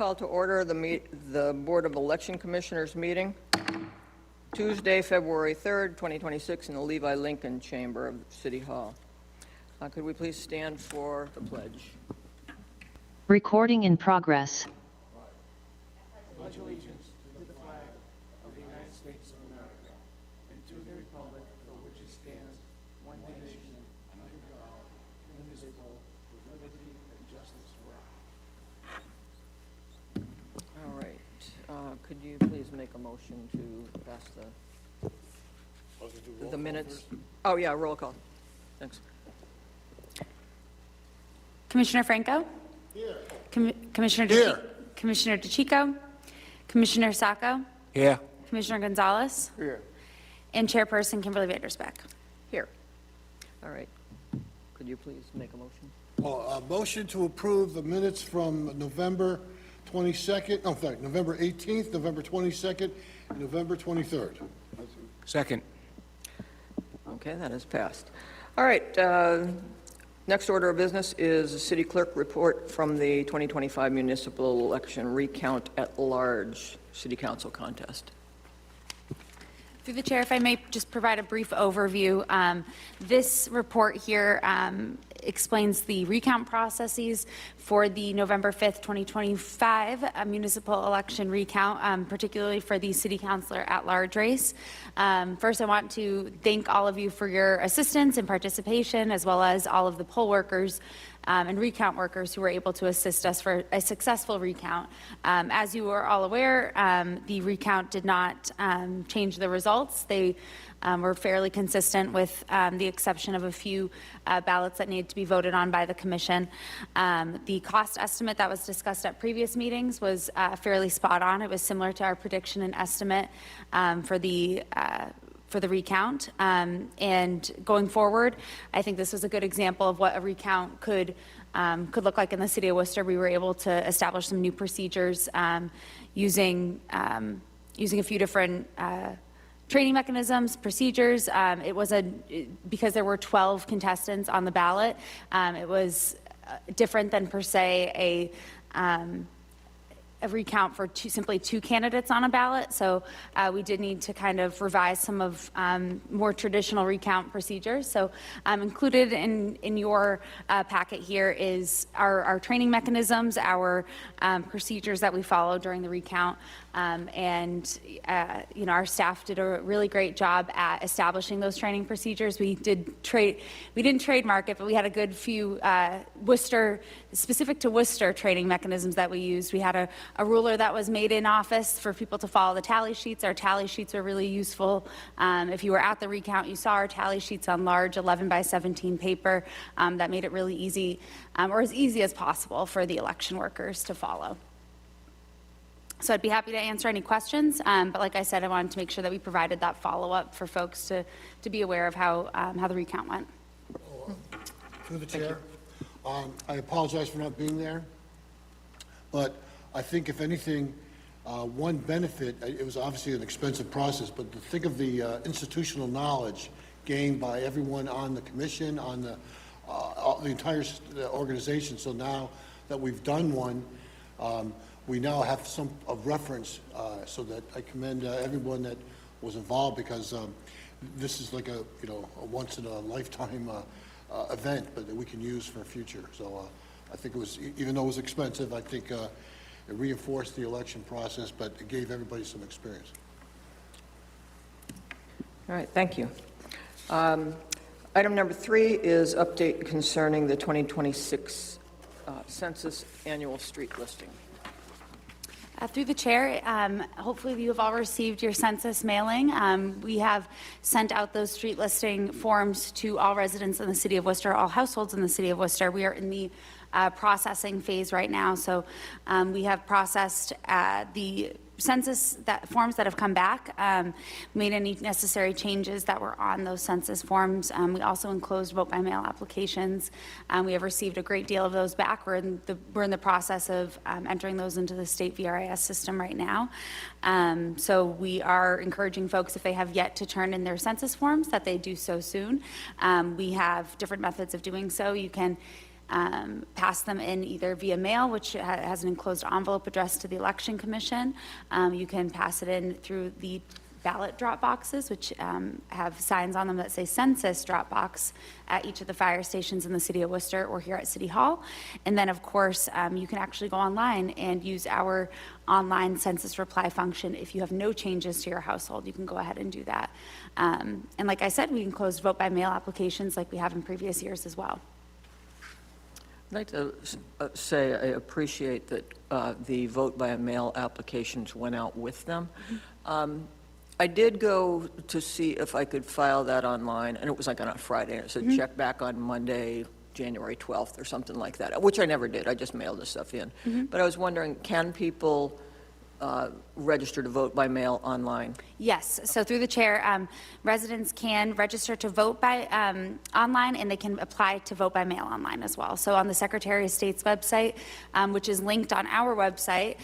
Call to order the Board of Election Commissioners meeting, Tuesday, February 3rd, 2026, in the Levi Lincoln Chamber of City Hall. Could we please stand for the pledge? Recording in progress. Pledge allegiance to the flag of the United States of America and to the republic for which it stands, one nation, under God, indivisible, with liberty and justice for all. All right. Could you please make a motion to pass the minutes? Oh, yeah, roll call. Thanks. Commissioner Franco? Here. Commissioner Here. Commissioner DeChico? Commissioner Sacco? Here. Commissioner Gonzalez? Here. And Chairperson Kimberly Vandersbeck. Here. All right. Could you please make a motion? A motion to approve the minutes from November 22nd, oh, sorry, November 18th, November 22nd, and November 23rd. Second. Okay, that has passed. All right. Next order of business is the city clerk report from the 2025 municipal election recount at large city council contest. Through the chair, if I may just provide a brief overview. This report here explains the recount processes for the November 5th, 2025 municipal election recount, particularly for the city councilor at large race. First, I want to thank all of you for your assistance and participation, as well as all of the poll workers and recount workers who were able to assist us for a successful recount. As you are all aware, the recount did not change the results. They were fairly consistent, with the exception of a few ballots that needed to be voted on by the commission. The cost estimate that was discussed at previous meetings was fairly spot on. It was similar to our prediction and estimate for the recount. And going forward, I think this was a good example of what a recount could look like in the city of Worcester. We were able to establish some new procedures using a few different training mechanisms, procedures. Because there were 12 contestants on the ballot, it was different than per se a recount for simply two candidates on a ballot. So we did need to kind of revise some of more traditional recount procedures. So included in your packet here is our training mechanisms, our procedures that we follow during the recount. Our staff did a really great job at establishing those training procedures. We didn't trademark it, but we had a good few specific to Worcester training mechanisms that we used. We had a ruler that was made in office for people to follow the tally sheets. Our tally sheets are really useful. If you were at the recount, you saw our tally sheets on large 11 by 17 paper. That made it really easy, or as easy as possible for the election workers to follow. So I'd be happy to answer any questions, but like I said, I wanted to make sure that we provided that follow-up for folks to be aware of how the recount went. Through the chair, I apologize for not being there, but I think if anything, one benefit, it was obviously an expensive process, but to think of the institutional knowledge gained by everyone on the commission, on the entire organization. So now that we've done one, we now have some reference, so that I commend everyone that was involved, because this is like a once in a lifetime event, but that we can use for future. So I think it was, even though it was expensive, I think it reinforced the election process, but it gave everybody some experience. All right, thank you. Item number 3 is update concerning the 2026 census annual street listing. Through the chair, hopefully you have all received your census mailing. We have sent out those street listing forms to all residents in the city of Worcester, all households in the city of Worcester. We are in the processing phase right now. So we have processed the census forms that have come back, made any necessary changes that were on those census forms. We also enclosed vote by mail applications. We have received a great deal of those back. We're in the process of entering those into the state VRIS system right now. So we are encouraging folks, if they have yet to turn in their census forms, that they do so soon. We have different methods of doing so. You can pass them in either via mail, which has an enclosed envelope addressed to the Election Commission. You can pass it in through the ballot drop boxes, which have signs on them that say census drop box at each of the fire stations in the city of Worcester or here at City Hall. And then, of course, you can actually go online and use our online census reply function. If you have no changes to your household, you can go ahead and do that. And like I said, we can close vote by mail applications like we have in previous years as well. I'd like to say I appreciate that the vote by mail applications went out with them. I did go to see if I could file that online, and it was like on a Friday, and it said check back on Monday, January 12th, or something like that, which I never did. I just mailed the stuff in. But I was wondering, can people register to vote by mail online? Yes, so through the chair, residents can register to vote by online, and they can apply to vote by mail online as well. So on the Secretary of State's website, which is linked on our website,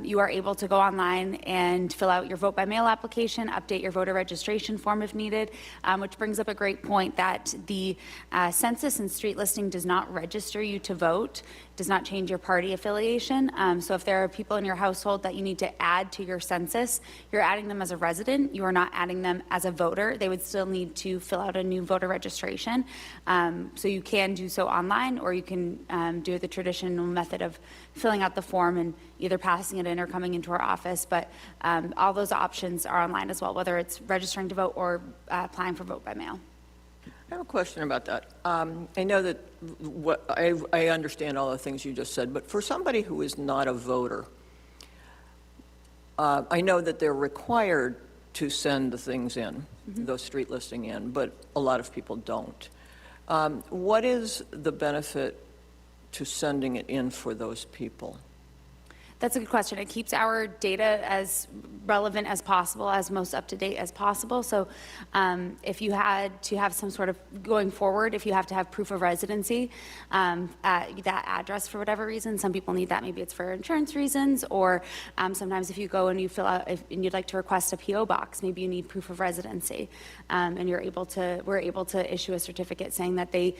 you are able to go online and fill out your vote by mail application, update your voter registration form if needed, which brings up a great point that the census and street listing does not register you to vote, does not change your party affiliation. So if there are people in your household that you need to add to your census, you're adding them as a resident, you are not adding them as a voter. They would still need to fill out a new voter registration. So you can do so online, or you can do it the traditional method of filling out the form and either passing it in or coming into our office. But all those options are online as well, whether it's registering to vote or applying for vote by mail. I have a question about that. I know that I understand all the things you just said, but for somebody who is not a voter, I know that they're required to send the things in, those street listing in, but a lot of people don't. What is the benefit to sending it in for those people? That's a good question. It keeps our data as relevant as possible, as most up-to-date as possible. So if you had to have some sort of, going forward, if you have to have proof of residency at that address for whatever reason, some people need that. Maybe it's for insurance reasons, or sometimes if you go and you fill out, and you'd like to request a PO box, maybe you need proof of residency. And we're able to issue a certificate saying that they,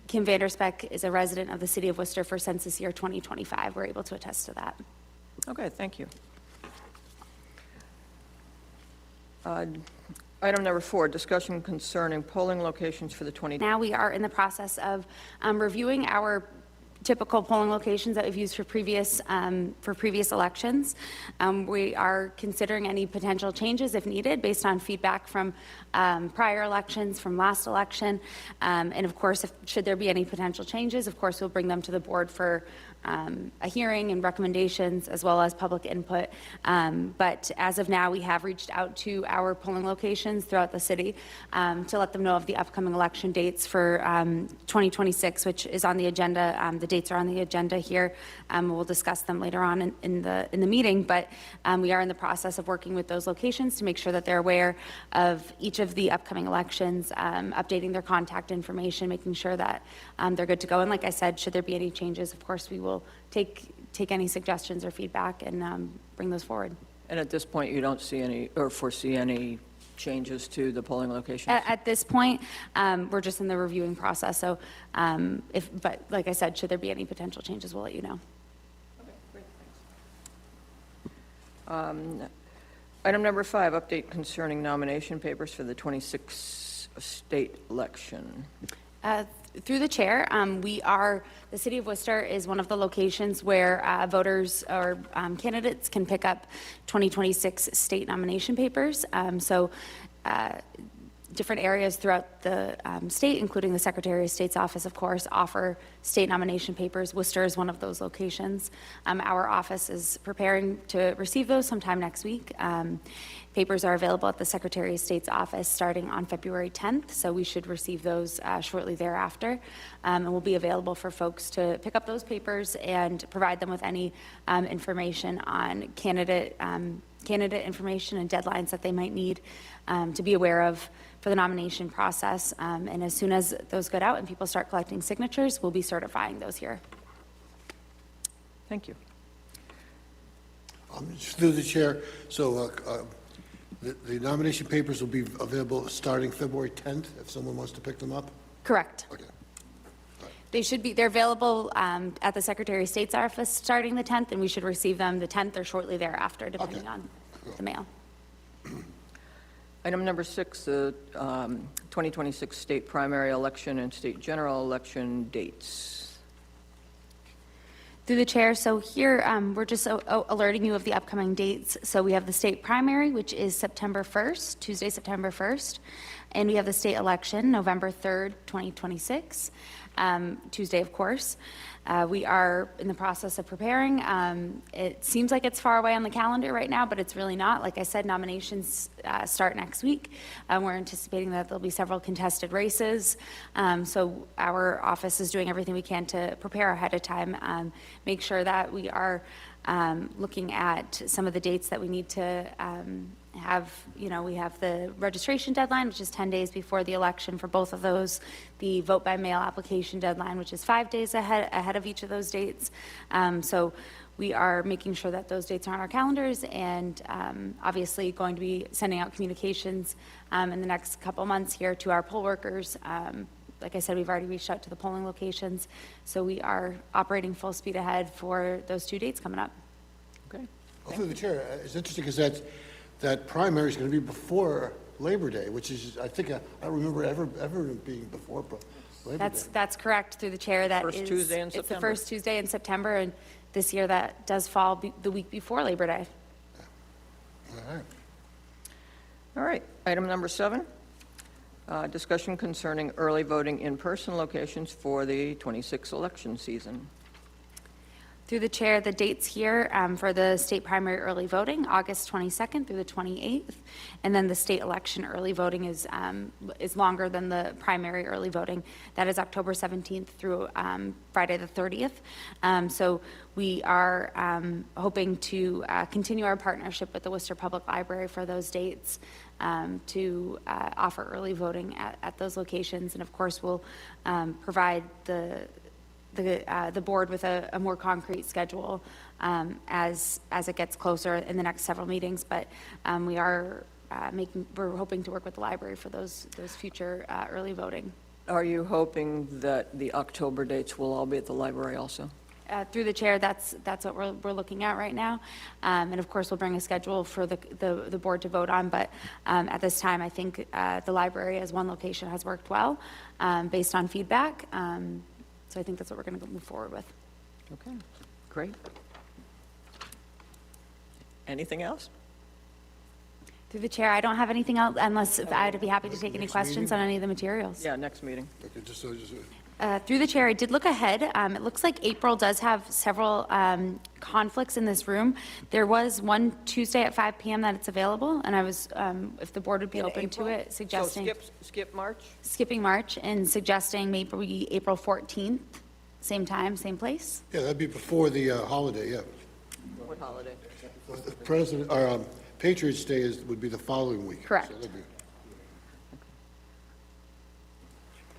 Kim Vanderspeck is a resident of the city of Worcester for census year 2025. We're able to attest to that. Okay, thank you. Item number 4, discussion concerning polling locations for the Now we are in the process of reviewing our typical polling locations that we've used for previous elections. We are considering any potential changes if needed based on feedback from prior elections, from last election. And of course, should there be any potential changes, of course, we'll bring them to the board for a hearing and recommendations as well as public input. But as of now, we have reached out to our polling locations throughout the city to let them know of the upcoming election dates for 2026, which is on the agenda. The dates are on the agenda here. We'll discuss them later on in the meeting, but we are in the process of working with those locations to make sure that they're aware of each of the upcoming elections, updating their contact information, making sure that they're good to go. And like I said, should there be any changes, of course, we will take any suggestions or feedback and bring those forward. And at this point, you don't see any, or foresee any changes to the polling locations? At this point, we're just in the reviewing process, so but like I said, should there be any potential changes, we'll let you know. Item number 5, update concerning nomination papers for the 26th state election. Through the chair, the city of Worcester is one of the locations where voters or candidates can pick up 2026 state nomination papers. So different areas throughout the state, including the Secretary of State's office, of course, offer state nomination papers. Worcester is one of those locations. Our office is preparing to receive those sometime next week. Papers are available at the Secretary of State's office starting on February 10th, so we should receive those shortly thereafter. And will be available for folks to pick up those papers and provide them with any information on candidate information and deadlines that they might need to be aware of for the nomination process. And as soon as those get out and people start collecting signatures, we'll be certifying those here. Thank you. Just through the chair, so the nomination papers will be available starting February 10th, if someone wants to pick them up? Correct. Okay. They're available at the Secretary of State's office starting the 10th, and we should receive them the 10th or shortly thereafter, depending Okay. on the mail. Item number 6, the 2026 state primary election and state general election dates. Through the chair, so here, we're just alerting you of the upcoming dates. So we have the state primary, which is September 1st, Tuesday, September 1st, and we have the state election, November 3rd, 2026, Tuesday, of course. We are in the process of preparing. It seems like it's far away on the calendar right now, but it's really not. Like I said, nominations start next week. We're anticipating that there'll be several contested races. So our office is doing everything we can to prepare ahead of time, make sure that we are looking at some of the dates that we need to have. We have the registration deadline, which is 10 days before the election for both of those, the vote by mail application deadline, which is 5 days ahead of each of those dates. So we are making sure that those dates are on our calendars, and obviously going to be sending out communications in the next couple months here to our poll workers. Like I said, we've already reached out to the polling locations, so we are operating full speed ahead for those 2 dates coming up. Okay. Through the chair, it's interesting because that primary is going to be before Labor Day, which is, I think, I don't remember ever being before Labor Day. That's correct, through the chair. That First is, Tuesday in it's the September. first Tuesday in September, and this year that does fall the week before Labor Day. All right. All right, item number 7, discussion concerning early voting in-person locations for the 26 election season. Through the chair, the dates here for the state primary early voting, August 22nd through the 28th, and then the state election early voting is longer than the primary early voting. That is October 17th through Friday the 30th. So we are hoping to continue our partnership with the Worcester Public Library for those dates, to offer early voting at those locations. And of course, we'll provide the board with a more concrete schedule as it gets closer in the next several meetings. But we're hoping to work with the library for those future early voting. Are you hoping that the October dates will all be at the library also? Through the chair, that's what we're looking at right now. And of course, we'll bring a schedule for the board to vote on. But at this time, I think the library as one location has worked well based on feedback. So I think that's what we're going to move forward with. Okay, great. Anything else? Through the chair, I don't have anything else, unless I'd be happy to take any questions on any of the materials. Yeah, next meeting. Okay, just Through the chair, I did look ahead. It looks like April does have several conflicts in this room. There was one Tuesday at 5 p.m. that it's available, and I was, if the board would be open to it, suggesting So skip March? skipping March and suggesting maybe April 14th, same time, same place. yeah, that'd be before the holiday, yeah. What holiday? The Patriots Day would be the following week. Correct.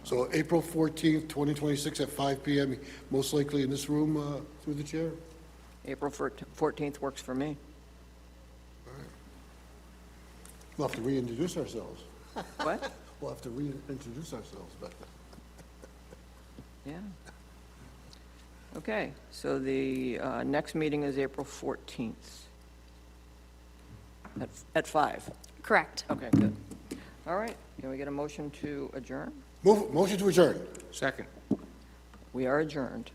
So April 14th, 2026 at 5 p.m., most likely in this room, through the chair. April 14th works for me. We'll have to reintroduce ourselves. What? We'll have to reintroduce ourselves, but Yeah. Okay, so the next meeting is April 14th at 5. Correct. Okay, good. All right, can we get a motion to adjourn? motion to adjourn. Second. We are adjourned.